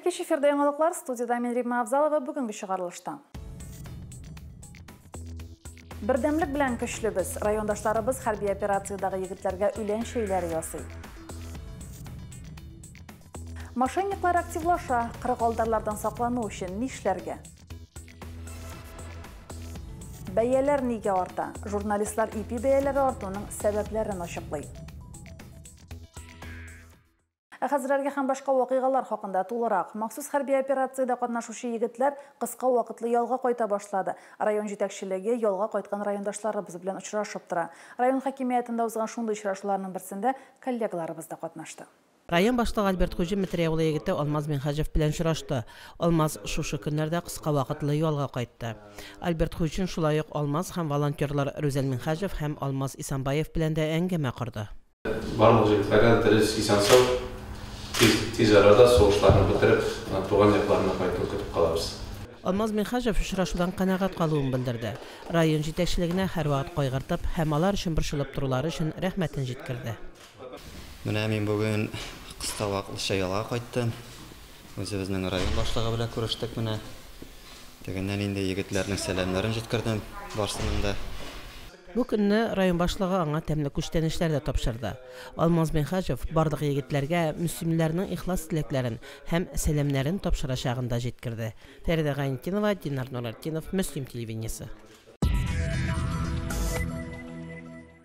Кечерке шиферде яңалыклар студияда мен Рима Абзалова бүгінгі шығарылышта. Бірдемлік білән көчлебіз, райондашларыбыз хәрби операциядағы егетләргә үлән шейләр ясый. Мошенниклар активлаша, кыргылдарлардан саклану өчен нишләргә? Бәяләр нигә арта? Журналистлар ипи бәяләре артуының сәбәпләрен ачыклый. Хәзерләргә һәм башка вакыйгалар хакында тулырак. Махсус хәрби операциядә катнашучы егетләр кыска вакытлы ялга кайта башлады. Район җитәкчелеге ялга кайткан райондашларыбыз белән очрашып тора. Район хакимиятендә узган шундый очрашуларның берсендә коллегаларыбыз да катнашты. Район башлыгы Альберт Хуҗин Митрәулы егете Алмаз Минхаҗев белән очрашты. Алмаз шушы көннәрдә кыска вакытлы ялга кайтты. Альберт Хуҗин шулай ук Алмаз һәм волонтерлар Рүзәл Минхаҗев һәм Алмаз Исанбаев белән дә әңгәмә кырды. Тиз арада соғышларны бітіріп, туған якларына кайтып көтіп қалабыз. Алмаз Минхаҗев очрашудан канәгать калуын белдерде. Район җитәкчелегенә һәрвакыт кайгыртып, һәм алар өчен борчылып торулары өчен рәхмәтен җиткерде. Менә мин бүген кыска вакытлыча ялга кайттым. Үзебезнең район башлыгы белән күрештек менә. Дигәннән инде егетләрнең сәламнарын җиткердем барсының да. Бу көнне район башлыгы аңа тәмле күчтәнешләр дә тапшырды. Алмаз Минхаҗев барлык егетләргә мөселманнарның ихлас теләкләрен һәм сәламнәрен тапшырачагын да җиткерде. Фәридә Гаинтинова, Динар Нурартдинов, Мөслим телевидениесе.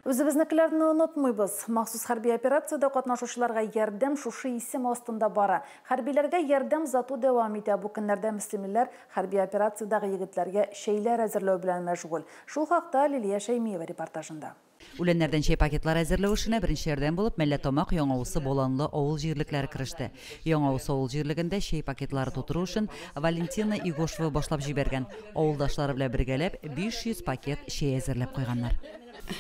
Үзебезнекеләрне онытмыйбыз. Махсус хәрби операциядә катнашучыларга ярдәм шушы исем астында бара. Хәрбиләргә ярдәм зату дәвам итә. Бу көннәрдә мөселманнар хәрби операциядагы егетләргә шәйләр әзерләү белән мәшгуль. Шул хакта Лилия Шәймиева репортажында. Үләннәрдән шәй пакетлар әзерләү эшенә беренче ярдәм булып Мәлләтамак Яңавысы Боланлы авыл җирлекләре кереште. Яңавысы авыл җирлегендә шәй пакетлары тутыру өчен Валентина Игошева башлап җибәргән. Авылдашлары белән бергәләп 500 пакет шәй әзерләп куйганнар.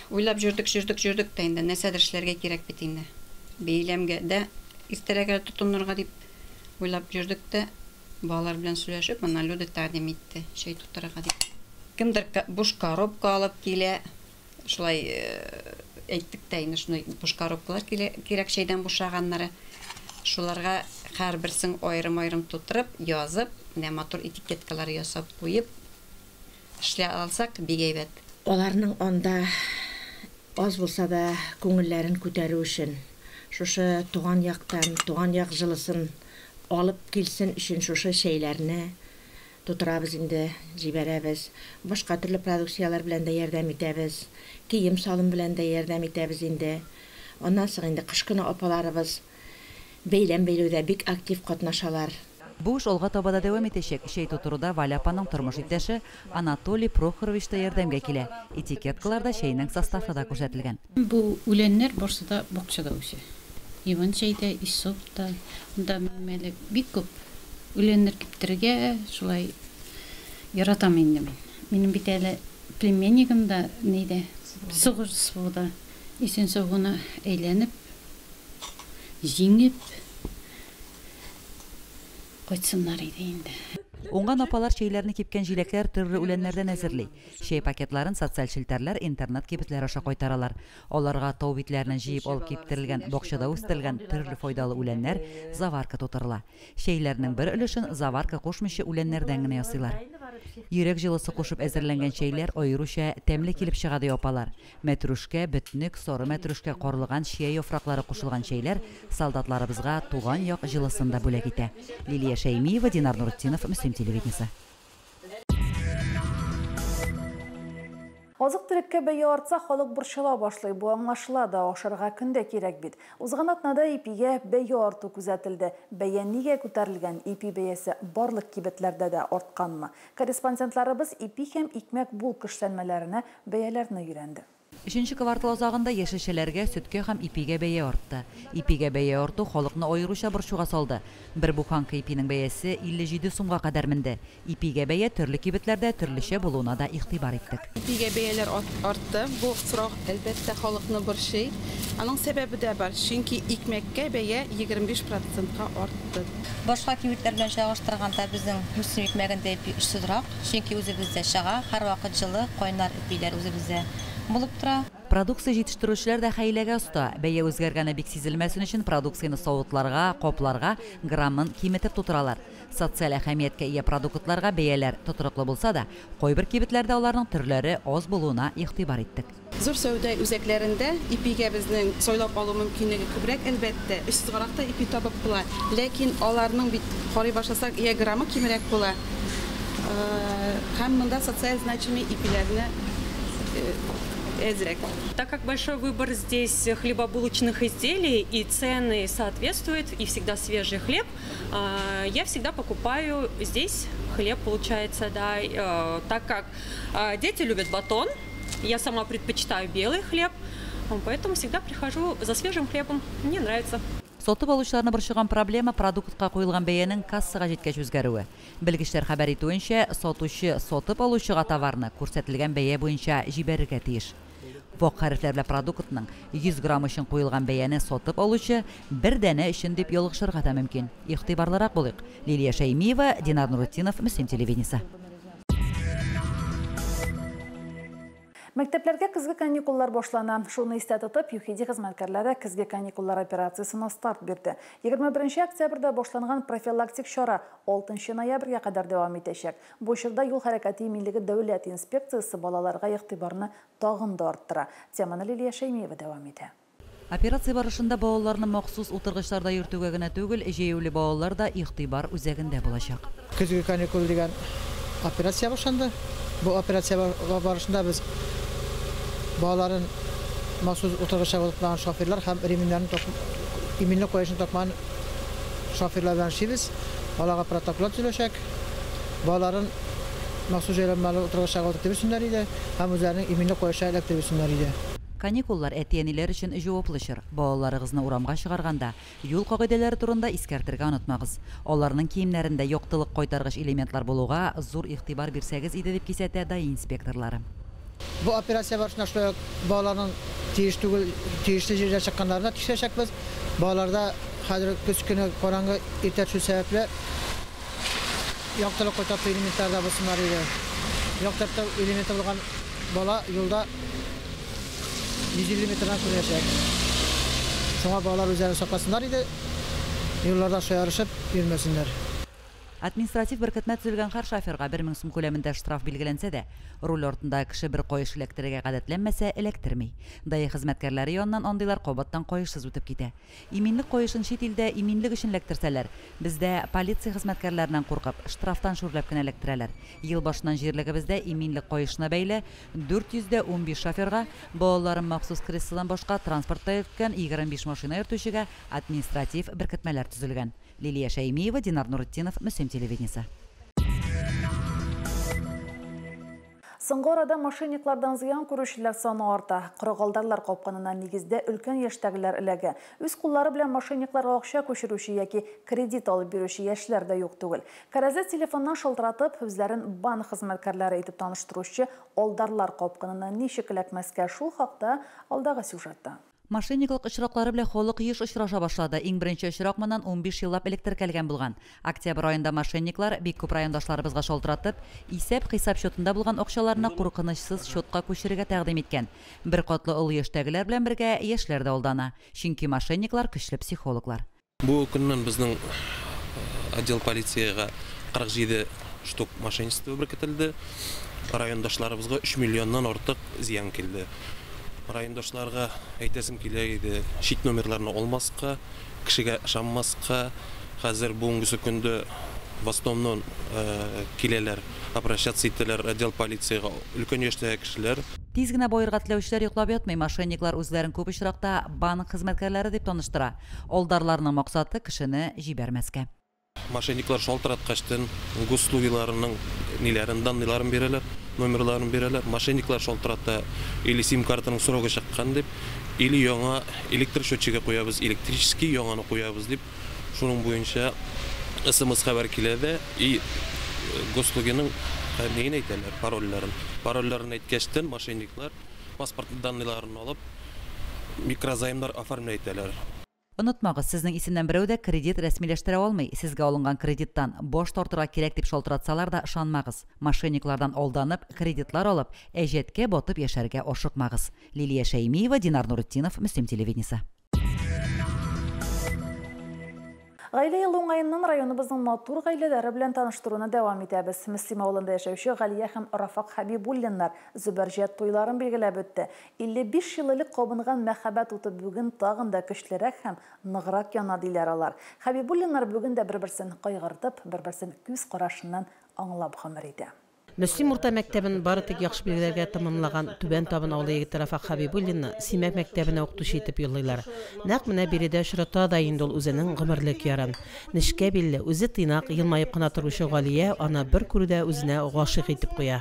Уйлап жүрдік та инде нәрсәдер эшләргә кирәк бит инде. Бәйләмгә дә иртәрәгә тотынырга дип уйлап жүрдек тә балалар белән сөйләшеп, моны Люда тәкъдим итте, шәй тутырырга дип. Кемдер буш коробка алып килә, шулай әйттек тә инде шундый буш коробкалар кирәк шәйдән бушаганнары. Шуларга һәрберсен аерым-аерым тутырып, язып, менә матур этикеткалар ясап куеп эшлә алсак бик әйбәт. Оларның анда аз булса да күңелләрен күтәрү өчен, шушы туган яктан, туган як җылысын алып килсен өчен шушы шәйләрне тутырабыз инде, җибәрәбез. Башка төрле продукциялар белән дә ярдәм итәбез. Кием салым белән дә ярдәм итәбез инде. Аннан соң инде кыш көне апаларыбыз бәйләм бәйләүдә бик актив катнашалар. Бу эш алга таба да дәвам итәчәк. Шәй тутыруда Валя апаның тормыш иптәше Анатолий Прохорович та ярдәмгә килә. Этикеткаларда шәйнең составы да күрсәтелгән. Бу үләннәр барсыда бакчада үсә. Иван шәйдә, исопта, да мәлек бик күп үләннәр киптерергә шулай яратам инде мин. Минем бит әле племяннигым да нидә сугышсуда исен согуна әйләнеп җиңеп кайтсыннар иде инде. Уңган апалар шәйләрне кипкән җиләкләр төрле үләннәрдән әзерли. Шәй пакетларын социаль челтәрләр, интернет кибетләр аша кайтаралар. Аларга тау битләреннән җыеп алып киптерелгән, бакчада үстерелгән төрле файдалы үләннәр заварка тутырыла. Шәйләрнең бер өлешен заварка кушмыйча үләннәрдән генә ясыйлар. Йөрәк җылысы кушып әзерләнгән шәйләр аеруча тәмле килеп чыга ди апалар. Мәтрүшкә, бөтнек, сары мәтрүшкә карлыган чия яфраклары кушылган шәйләр солдатларыбызга туган як җылысында бүләк итә. Лилия Шәймиева, Динар Нурартдинов, Мөслим телевидениесе. Азык-төлеккә бәя артса, халык борчыла башлый. Бу аңлашыла да, ашарга көндә кирәк бит. Узган атнада ипигә бәя арту күзәтелде. Бәя нигә күтәрелгән? Ипи бәясе барлык кибетләрдә дә артканмы? Корреспондентларыбыз ипи һәм икмәк булк эшләнмәләренә бәяләрне өйрәнде. 3нче квартал азагында яшелчәләргә, сөткә һәм ипигә бәя артты. Ипигә бәя арту халыкны аеруча борчуга салды. Бер буханка ипинең бәясе 57 сумга кадәр менде. Ипигә бәя төрле кибетләрдә төрлечә булуына да игътибар иттек. Ипигә бәяләр артты. Бу сорак әлбәттә халыкны борчый. Аның сәбәбе дә бар. Чөнки икмәккә бәя 25%-ка артты. Башка кибетләр белән чагыштырганда безнең мөслим икмәгендә ипи 300 рак. Чөнки үзебездә чыга, һәрвакыт җылы, кайнар ипиләр үзебездә булып тора. Продукция җитештерүчеләр дә хәйләгә оста. Бәя үзгәргәне бик сизелмәсен өчен продукцияны савытларга, копларга граммын киметеп тутыралар. Социаль әһәмияткә ия продуктларга бәяләр тотрыклы булса да, кайбер кибетләрдә аларның төрләре аз булуына игътибар иттек. Зур сәүдә үзәкләрендә ипигә безнең сайлап алу мөмкинлеге күбрәк, әлбәттә. Өстизгаракта ипи табып була. Ләкин аларның бит карый башласак, граммы кимрәк була. Һәм монда социаль значимый ипиләрне эзрәк. Так как большой выбор здесь хлебобулочных изделий и цены соответствуют, и всегда свежий хлеб, я всегда покупаю здесь хлеб, получается, да, так как дети любят батон, я сама предпочитаю белый хлеб, поэтому всегда прихожу за свежим хлебом, мне нравится. Сатып алучыларны борчыган проблема продуктка куелган бәянең кассага җиткәч үзгәрүе. Белгечләр хәбәр итүенчә, сатучы сатып алучыга товарны күрсәтелгән бәя буенча җибәрергә тиеш. Вак хәрефләр белән продуктның 100 грамм өчен куелган бәяне сатып алучы бер дәне өчен дип ялгышырга да мөмкин. Игътибарлырак булыйк. Лилия Шәймиева, Динар Нуретдинов, Мөслим телевидениесе. Мәктәпләргә көзге каникуллар башлана. Шуны истә тотып, ЮХИДИ хезмәткәрләре көзге каникуллар операциясына старт бирде. 21 октябрьдә башланган профилактик чара 6 ноябрьгә кадәр дәвам итәчәк. Бу чорда юл хәрәкәте иминлеге дәүләт инспекциясе балаларга игътибарны тагын да арттыра. Теманы Лилия Шәймиева дәвам итә. Операция барышында балаларны махсус утыргычларда йөртүгә генә түгел, җәяүле балалар да игътибар үзәгендә булачак. Көзге каникул дигән операция башланды. Бу операция барышында без балаларын махсус утыргыча булган шоферлар һәм иминлек коешын тапман шоферлар белән эшлибез. Аларга протокол төзеләчәк. Балаларын махсус җайланмалы утыргыча утыртырсыннар иде һәм үзләренең иминлек коешын эләктерсеннәр иде. Каникуллар әти-әниләр өчен җаваплы чор. Балаларыгызны урамга чыгарганда юл кагыйдәләре турында искәртергә онытмагыз. Аларның киемнәрендә яктылык кайтаргыч элементлар булуга зур игътибар бирсәгез иде дип кисәтә даи инспекторлары. Bu operatsiya barışında bağların tiyişli yerine çıkanlarına tişleşecekbiz. Bağlarda hazır kış günü korangı irtibat şu sebeple yaktılık koytaplı elementlerde bulsunlar idi. Yaktılıkta elementi bulgan bala yolda 150 metreden kuruyacak. Şuna bağlar üzerine saklasınlar idi. Yollarda soyarışıp yürümesinler. Административ беркетмә төзелгән һәр шоферга 1000 сум күләмендә штраф билгеләнсә дә, руль артында кеше бер каеш электригә гадәтләнмәсә, электерми. Даи хезмәткәрләре яннан андыйлар кабаттан каешсыз үтеп китә. Иминлек каешын чит илдә иминлек өчен электерсәләр, бездә полиция хезмәткәрләреннән куркып, штрафтан шүрләп кенә электерәләр. Ел башыннан җирлегебездә иминлек каешына бәйле 415 шоферга, балаларын махсус креслодан башка транспортта йөрткән 25 машина йөртүчегә административ беркетмәләр төзелгән. Лилия Шәймиева, Динар Нуретдинов, Мөслим телевидениесе. Соңгы арада мошенниклардан зыян күрүчеләр саны арта. Кырыгалдарлар капканына нигездә өлкән яшьтәгеләр эләгә. Үз куллары белән мошенникларга акча күчерүче яки кредит алып бирүче яшьләр дә юк түгел. Кәрәзә телефоннан шалтыратып, үзләрен банк хезмәткәрләре итеп таныштыручы алдарлар капканына ничек эләкмәскә, шул хакта алдагы сюжетта. Мошенниклык очраклары белән халык еш очраша башлады. Иң беренче очрак моннан 15 еллап электрикәлгән булган. Октябрь аенда мошенниклар бик күп райондашларыбызга шалтыратып, исәп-хисап счетында булган акчаларны куркынычсыз счетка күчерергә тәкъдим иткән. Бер катлы олы яшьтәгеләр белән бергә яшьләр дә алдана. Чөнки мошенниклар көчле психологлар. Бу көннән безнең отдел полицияга 47 штук мошенничество беркетелде. Райондашларыбызга 3 миллионнан артык зыян килде. Райондашларга әйтәсем килә иде, шит номерларны алмаска, кешегә ышанмаска. Хәзер бүгенге көндә в основном киләләр, обращаться итәләр отдел полицияга, өлкән яшьтәге кешеләр. Тиз генә байырга теләүчеләр йоклап ятмый, мошенниклар үзләрен күп очракта банк хезмәткәрләре дип таныштыра. Алдарларның максаты кешене җибәрмәскә. Мошенниклар шалтыраткачтан госуслугиларының ниләрен, данныйларын бирәләр, номерларын бирәләр. Мошенниклар шалтыратта или сим-картаның срогы чыккан дип, или яңа электросчетчигә куябыз, электрический яңаны куябыз дип, шуның буенча СМС хәбәр килә дә, и госуслугиның нигә әйтәләр, парольларын әйткәчтән мошенниклар паспорт данныйларын алып, микрозаймнар оформлый итәләр. Unutmagыз, сезнең исемнән берәү дә кредит рәсмиләштерә алмый. Сезгә алынган кредиттан бош тартырга кирәк дип шалтыратсалар да ышанмагыз. Мошенниклардан алданып, кредитлар алып, әҗәткә батып яшәргә ашыкмагыз. Лилия Шәймиева, Динар Нуретдинов, Мөслим телевидениесе. Гаилә елы уңайыннан районыбызның матур гаиләләре белән таныштыруны дәвам итәбез. Мөслим авылында яшәүче Галия һәм Рафак Хәбибуллиннар Зөбәрҗәт туйларын билгеләп үтте. 55 ел элек кабынган мәхәббәт уты бүген тагын да көчлерәк һәм ныграк яна диләр алар. Хәбибуллиннар бүген дә бер-берсен кайгыртып, бер-берсен күз карашыннан аңлап гомер итә. Мөслим урта мәктәбен бары тик яхшы билгеләргә тәмамлаган Түбән Табын авылы егете Рафак Хәбибуллинны Симәк мәктәбенә укытучы итеп юллыйлар. Нәкъ менә биредә очрата да инде ул үзенең гомерлек ярын. Нечкә билле, үзе тыйнак, елмаеп кына торучы Галия аны бер күрүдә үзенә гашыйк итеп куя.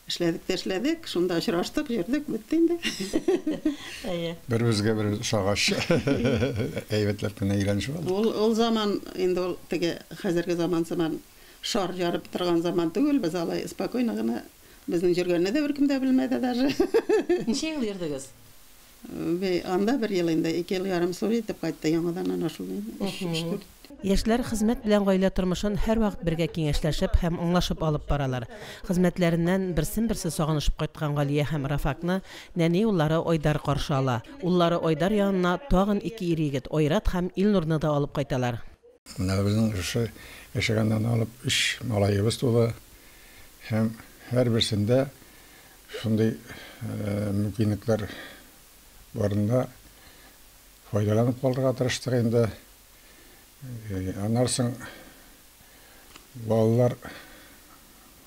Эшләдек, шунда очраштык, йөрдек, бетте инде. Бер-безгә бер шагаш. Әйбәтләп кенә өйләнешеп алды. Ул заман инде ул теге хәзерге заман шар ярып торган заман түгел, без алай спокойно гына безнең җөргәнне дә беркем дә белмәде даже. Ничә ел йөрдегез? Анда 1 ел инде, 2 ел ярым сор итеп кайтты яңадан ана шул. Яшьләр хезмәт белән гаилә тормышын һәр вакыт бергә киңәшләшеп һәм аңлашып алып баралар. Хезмәтләреннән берсен-берсе сагынышып кайткан Галия һәм Рафакны нәни уллары Айдар каршы ала. Уллары Айдар янына тагын 2 ир егет Айрат һәм Илнурны да алып кайталар. Менә безнең яшәгәннән алып 3 малаебыз туды. Һәм һәр берсендә шундый мөмкинлекләр барында файдаланып калырга тырыштык инде. Аннан балалар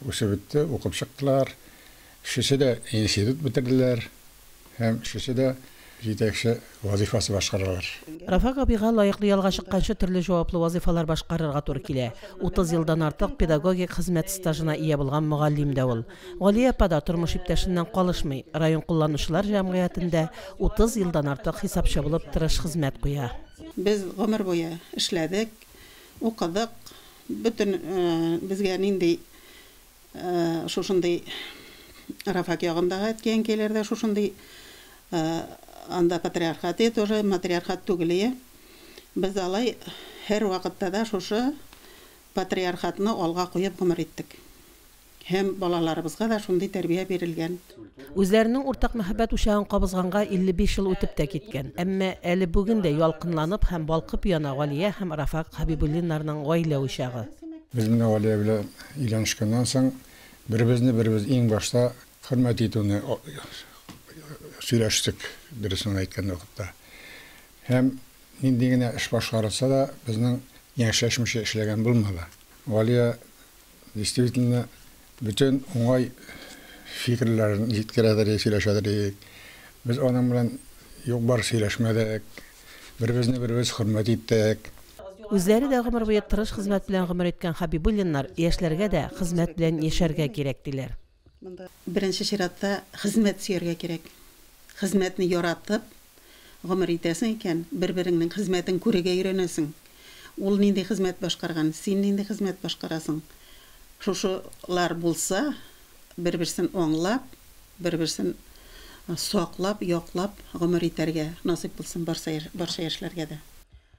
үсеп бетте, укып чыктылар. Шусы да институт бетерделәр. Һәм шусы да җитәкче вазифасы башкаралар. Рафак абыйга лаеклы ялга чыкканчы төрле җаваплы вазифалар башкарырга туры килә. 30 елдан артык педагогик хезмәт стажына ия булган мугаллим дә ул. Галия апа да тормыш иптәшеннән калышмый. Район кулланучылар җәмгыятендә 30 елдан артык хисапчы булып тырыш хезмәт куя. Без гомер буе эшләдек, укыдык. Бүтән безгә нинди шушындый Рафак ягындагы әткәнкәйләрдә шушындый анда патриархат тоже матриархат түгел. Без алай һәр вакытта да шушы патриархатны алга куеп гомер иттек. Һәм балаларыбызга да шундый тәрбия бирелгән. Үзләренең уртак мәхәббәт учагын кабызганга 55 ел үтеп тә киткән. Әмма әле бүген дә ялкынланып һәм балкып яна Галия һәм Рафак Хәбибуллиннарның гаилә учагы. Без менә Галия белән өйләнешкәннән соң беребез иң башта хөрмәт итүне сөйләштек, дөресен әйткәндә вакытта. Һәм нинди генә эш башкарылса да, безнең яшәшмичә эшләгән булмады. Галия действительно bütün уңай фикерләрен җиткерәдер, сөйләшәдер. Без аның белән юк бар сөйләшмәдек. Беребез хөрмәт иттек. Үзләре дә гомер буе тырыш хезмәт белән гомер иткән Хәбибуллиннар яшьләргә дә хезмәт белән яшәргә кирәк диләр. Беренче чиратта хезмәт сөяргә кирәк. Хезмәтне яратып гомер итәсең икән, бер-береңнең хезмәтен күрергә өйрәнәсең. Ул нинди хезмәт башкарган, син нинди хезмәт башкарасың. Шушылар булса, бер-берсен аңлап, бер-берсен саклап, яклап гомер итәргә насыйп булсын барча яшьләргә дә.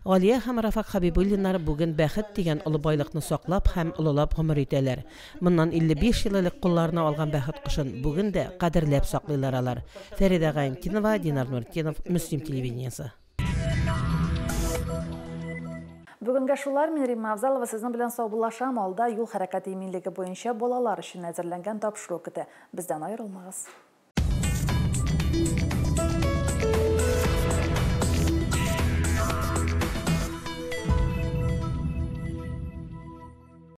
Галия һәм Рафак Хәбибуллиннар бүген бәхет дигән олы байлыкны саклап һәм олылап гомер итәләр. Моннан 55 ел элек кулларына алган бәхет кышын бүген дә кадерләп саклыйлар алар. Фәридә Гаинтинова, Динар Нуретдинов, Мөслим телевидениесе. Бүгенге шулар, мин Римма Авзалова сезнең белән саубуллашам. Алда юл хәрәкәте иминлеге буенча балалар өчен әзерләнгән тапшыру көтә. Бездән аерылмагыз.